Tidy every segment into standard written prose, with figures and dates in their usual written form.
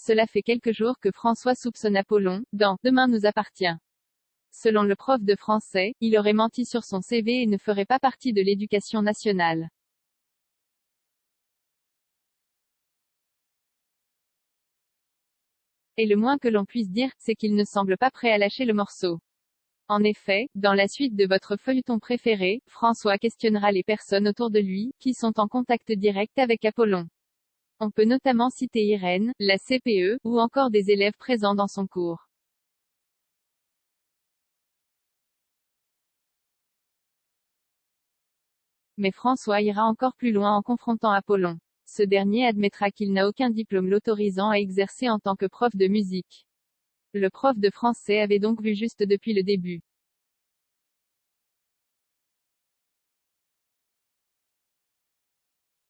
Cela fait quelques jours que François soupçonne Apollon, dans « Demain nous appartient ». Selon le prof de français, il aurait menti sur son CV et ne ferait pas partie de l'éducation nationale. Et le moins que l'on puisse dire, c'est qu'il ne semble pas prêt à lâcher le morceau. En effet, dans la suite de votre feuilleton préféré, François questionnera les personnes autour de lui, qui sont en contact direct avec Apollon. On peut notamment citer Irène, la CPE, ou encore des élèves présents dans son cours. Mais François ira encore plus loin en confrontant Apollon. Ce dernier admettra qu'il n'a aucun diplôme l'autorisant à exercer en tant que prof de musique. Le prof de français avait donc vu juste depuis le début.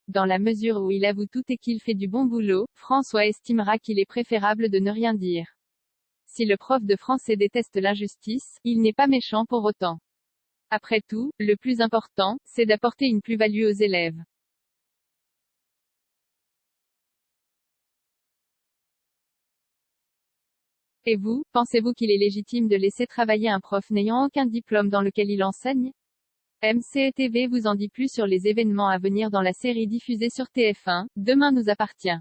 Dans la mesure où il avoue tout et qu'il fait du bon boulot, François estimera qu'il est préférable de ne rien dire. Si le prof de français déteste l'injustice, il n'est pas méchant pour autant. Après tout, le plus important, c'est d'apporter une plus-value aux élèves. Et vous, pensez-vous qu'il est légitime de laisser travailler un prof n'ayant aucun diplôme dans lequel il enseigne? MCETV vous en dit plus sur les événements à venir dans la série diffusée sur TF1, Demain nous appartient.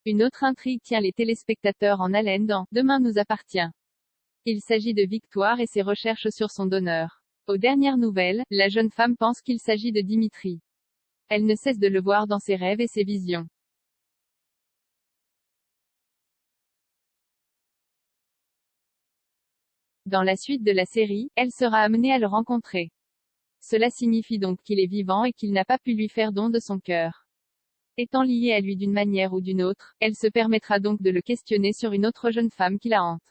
Une autre intrigue tient les téléspectateurs en haleine dans Demain nous appartient. Il s'agit de Victoire et ses recherches sur son donneur. Aux dernières nouvelles, la jeune femme pense qu'il s'agit de Dimitri. Elle ne cesse de le voir dans ses rêves et ses visions. Dans la suite de la série, elle sera amenée à le rencontrer. Cela signifie donc qu'il est vivant et qu'il n'a pas pu lui faire don de son cœur. Étant liée à lui d'une manière ou d'une autre, elle se permettra donc de le questionner sur une autre jeune femme qui la hante.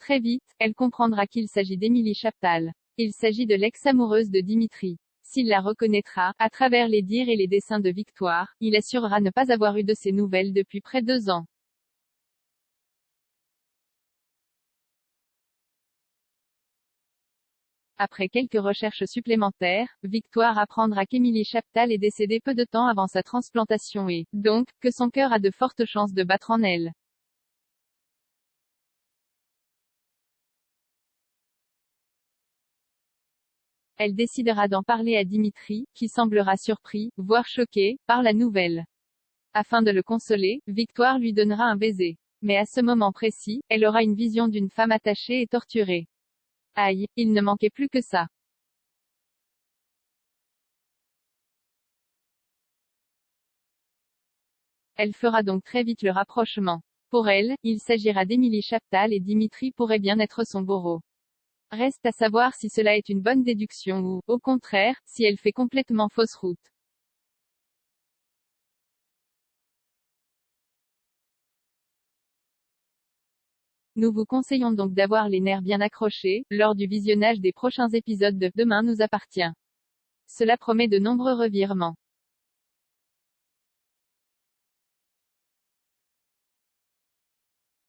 Très vite, elle comprendra qu'il s'agit d'Émilie Chaptal. Il s'agit de l'ex-amoureuse de Dimitri. S'il la reconnaîtra, à travers les dires et les dessins de Victoire, il assurera ne pas avoir eu de ses nouvelles depuis près de 2 ans. Après quelques recherches supplémentaires, Victoire apprendra qu'Émilie Chaptal est décédée peu de temps avant sa transplantation et, donc, que son cœur a de fortes chances de battre en elle. Elle décidera d'en parler à Dimitri, qui semblera surpris, voire choqué, par la nouvelle. Afin de le consoler, Victoire lui donnera un baiser. Mais à ce moment précis, elle aura une vision d'une femme attachée et torturée. Aïe, il ne manquait plus que ça. Elle fera donc très vite le rapprochement. Pour elle, il s'agira d'Émilie Chaptal et Dimitri pourrait bien être son bourreau. Reste à savoir si cela est une bonne déduction ou, au contraire, si elle fait complètement fausse route. Nous vous conseillons donc d'avoir les nerfs bien accrochés, lors du visionnage des prochains épisodes de Demain nous appartient. Cela promet de nombreux revirements.